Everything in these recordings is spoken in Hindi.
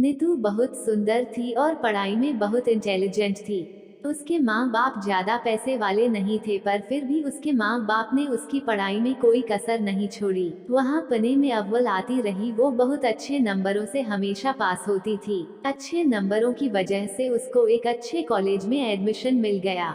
नीतू बहुत सुंदर थी और पढ़ाई में बहुत इंटेलिजेंट थी। उसके माँ बाप ज्यादा पैसे वाले नहीं थे, पर फिर भी उसके माँ बाप ने उसकी पढ़ाई में कोई कसर नहीं छोड़ी। वहाँ पढ़ने में अव्वल आती रही। वो बहुत अच्छे नंबरों से हमेशा पास होती थी। अच्छे नंबरों की वजह से उसको एक अच्छे कॉलेज में एडमिशन मिल गया।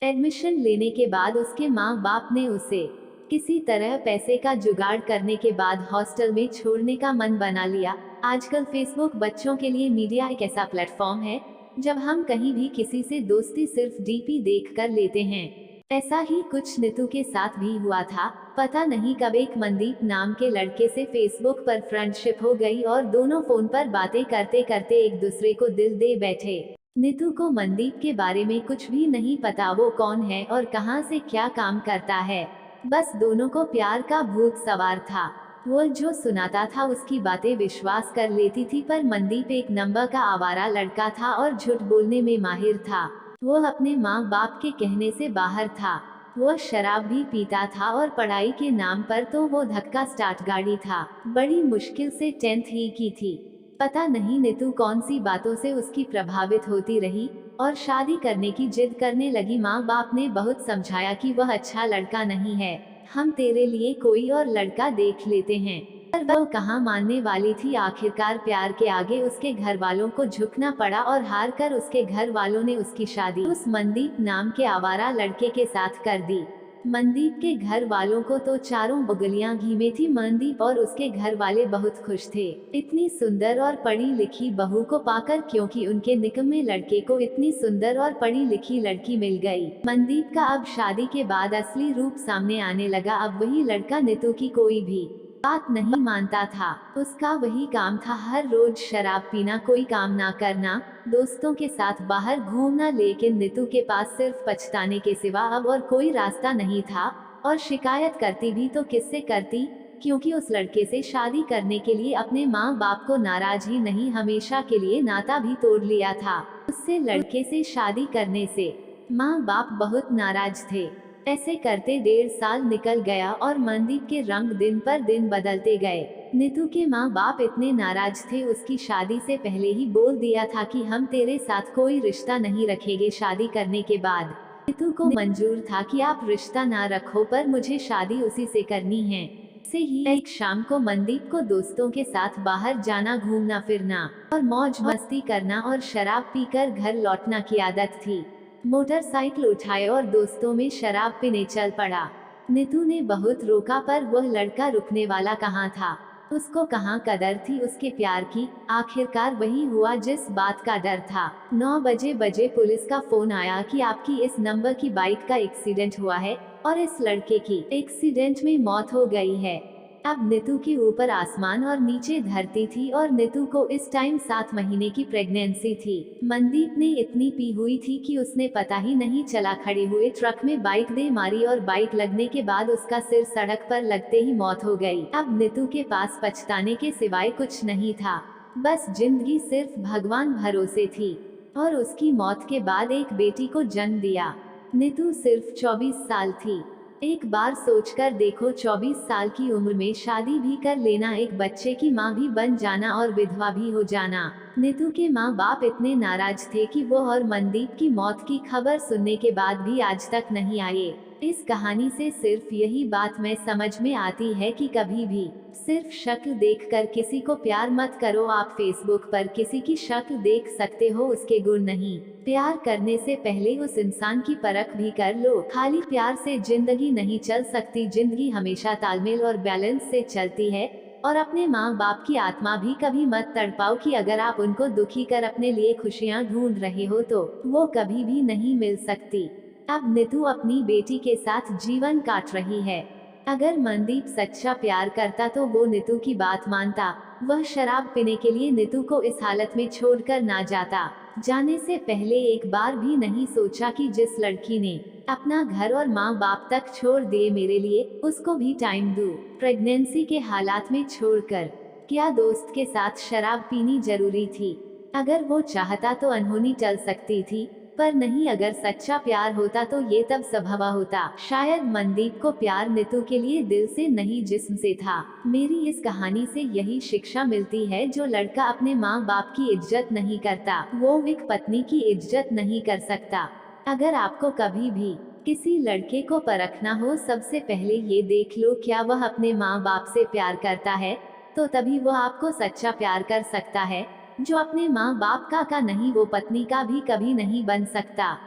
एडमिशन लेने के बाद उसके माँ बाप ने उसे किसी तरह पैसे का जुगाड़ करने के बाद हॉस्टल में छोड़ने का मन बना लिया। आजकल फेसबुक बच्चों के लिए मीडिया एक ऐसा प्लेटफॉर्म है जब हम कहीं भी किसी से दोस्ती सिर्फ डीपी देख कर लेते हैं। ऐसा ही कुछ नीतू के साथ भी हुआ था। पता नहीं कब एक मनदीप नाम के लड़के से फेसबुक पर फ्रेंडशिप हो गई और दोनों फोन पर बातें करते करते एक दूसरे को दिल दे बैठे। नीतू को मनदीप के बारे में कुछ भी नहीं पता, वो कौन है और कहां से क्या काम करता है। बस दोनों को प्यार का भूत सवार था। वो जो सुनाता था उसकी बातें विश्वास कर लेती थी, पर मनदीप एक नंबर का आवारा लड़का था और झूठ बोलने में माहिर था। वो अपने माँ बाप के कहने से बाहर था। वो शराब भी पीता था और पढ़ाई के नाम पर तो वो धक्का स्टार्ट गाड़ी था। बड़ी मुश्किल से 10th ही की थी। पता नहीं नीतू कौन सी बातों से उसकी प्रभावित होती रही और शादी करने की जिद करने लगी। माँ बाप ने बहुत समझाया कि वह अच्छा लड़का नहीं है, हम तेरे लिए कोई और लड़का देख लेते हैं, पर वह कहाँ मानने वाली थी। आखिरकार प्यार के आगे उसके घर वालों को झुकना पड़ा और हार कर उसके घर वालों ने उसकी शादी उस मनदीप नाम के आवारा लड़के के साथ कर दी। मनदीप के घर वालों को तो चारों बुगलियां घी में थी। मनदीप और उसके घर वाले बहुत खुश थे इतनी सुंदर और पढ़ी लिखी बहू को पाकर, क्योंकि उनके निकम्मे लड़के को इतनी सुंदर और पढ़ी लिखी लड़की मिल गई। मनदीप का अब शादी के बाद असली रूप सामने आने लगा। अब वही लड़का नीतू की कोई भी बात नहीं मानता था। उसका वही काम था, हर रोज शराब पीना, कोई काम ना करना, दोस्तों के साथ बाहर घूमना। लेकिन नीतू के पास सिर्फ पछताने के सिवा अब और कोई रास्ता नहीं था। और शिकायत करती भी तो किससे करती, क्योंकि उस लड़के से शादी करने के लिए अपने माँ बाप को नाराज ही नहीं, हमेशा के लिए नाता भी तोड़ लिया था। उससे लड़के से शादी करने से माँ बाप बहुत नाराज थे। ऐसे करते 1.5 साल निकल गया और मनदीप के रंग दिन पर दिन बदलते गए। नीतू के माँ बाप इतने नाराज थे, उसकी शादी से पहले ही बोल दिया था कि हम तेरे साथ कोई रिश्ता नहीं रखेंगे। शादी करने के बाद नीतू को मंजूर था कि आप रिश्ता ना रखो, पर मुझे शादी उसी से करनी है। से ही एक शाम को मनदीप को दोस्तों के साथ बाहर जाना, घूमना फिरना और मौज मस्ती करना और शराब पीकर घर लौटना की आदत थी। मोटरसाइकिल उठाए और दोस्तों में शराब पीने चल पड़ा। नीतू ने बहुत रोका, पर वह लड़का रुकने वाला कहाँ था। उसको कहाँ कदर थी उसके प्यार की। आखिरकार वही हुआ जिस बात का डर था। 9 बजे पुलिस का फोन आया कि आपकी इस नंबर की बाइक का एक्सीडेंट हुआ है और इस लड़के की एक्सीडेंट में मौत हो गई है। अब नीतू के ऊपर आसमान और नीचे धरती थी और नीतू को इस टाइम 7 महीने की प्रेगनेंसी थी। मनदीप ने इतनी पी हुई थी कि उसने पता ही नहीं चला, खड़े हुए ट्रक में बाइक दे मारी और बाइक लगने के बाद उसका सिर सड़क पर लगते ही मौत हो गई। अब नीतू के पास पछताने के सिवाय कुछ नहीं था, बस जिंदगी सिर्फ भगवान भरोसे थी। और उसकी मौत के बाद एक बेटी को जन्म दिया। नीतू सिर्फ 24 साल थी। एक बार सोचकर देखो, 24 साल की उम्र में शादी भी कर लेना, एक बच्चे की माँ भी बन जाना और विधवा भी हो जाना। नीतू के माँ बाप इतने नाराज थे कि वो और मनदीप की मौत की खबर सुनने के बाद भी आज तक नहीं आए। इस कहानी से सिर्फ यही बात में समझ में आती है कि कभी भी सिर्फ शक्ल देखकर किसी को प्यार मत करो। आप फेसबुक पर किसी की शक्ल देख सकते हो, उसके गुण नहीं। प्यार करने से पहले उस इंसान की परख भी कर लो। खाली प्यार से जिंदगी नहीं चल सकती, जिंदगी हमेशा तालमेल और बैलेंस से चलती है। और अपने माँ बाप की आत्मा भी कभी मत तड़पाओ कि अगर आप उनको दुखी कर अपने लिए खुशियाँ ढूंढ रहे हो तो वो कभी भी नहीं मिल सकती। अब नीतू अपनी बेटी के साथ जीवन काट रही है। अगर मनदीप सच्चा प्यार करता तो वो नीतू की बात मानता। वह शराब पीने के लिए नीतू को इस हालत में छोड़कर ना जाता। जाने से पहले एक बार भी नहीं सोचा कि जिस लड़की ने अपना घर और माँ बाप तक छोड़ दिए मेरे लिए, उसको भी टाइम दूं। प्रेगनेंसी के हालात में छोड़कर क्या दोस्त के साथ शराब पीनी जरूरी थी? अगर वो चाहता तो अनहोनी टल सकती थी। पर नहीं, अगर सच्चा प्यार होता तो ये तब संभव होता। शायद मनदीप को प्यार नीतू के लिए दिल से नहीं जिस्म से था। मेरी इस कहानी से यही शिक्षा मिलती है, जो लड़का अपने माँ बाप की इज्जत नहीं करता वो एक पत्नी की इज्जत नहीं कर सकता। अगर आपको कभी भी किसी लड़के को परखना हो, सबसे पहले ये देख लो क्या वह अपने माँ बाप से प्यार करता है, तो तभी वह आपको सच्चा प्यार कर सकता है। जो अपने माँ बाप का नहीं, वो पत्नी का भी कभी नहीं बन सकता।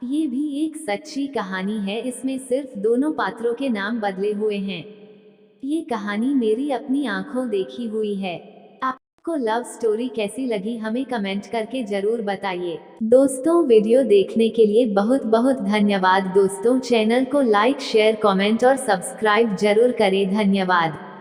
ये भी एक सच्ची कहानी है, इसमें सिर्फ दोनों पात्रों के नाम बदले हुए हैं। ये कहानी मेरी अपनी आंखों देखी हुई है। आपको लव स्टोरी कैसी लगी हमें कमेंट करके जरूर बताइए। दोस्तों, वीडियो देखने के लिए बहुत बहुत धन्यवाद। दोस्तों, चैनल को लाइक शेयर कमेंट और सब्सक्राइब जरूर करें। धन्यवाद।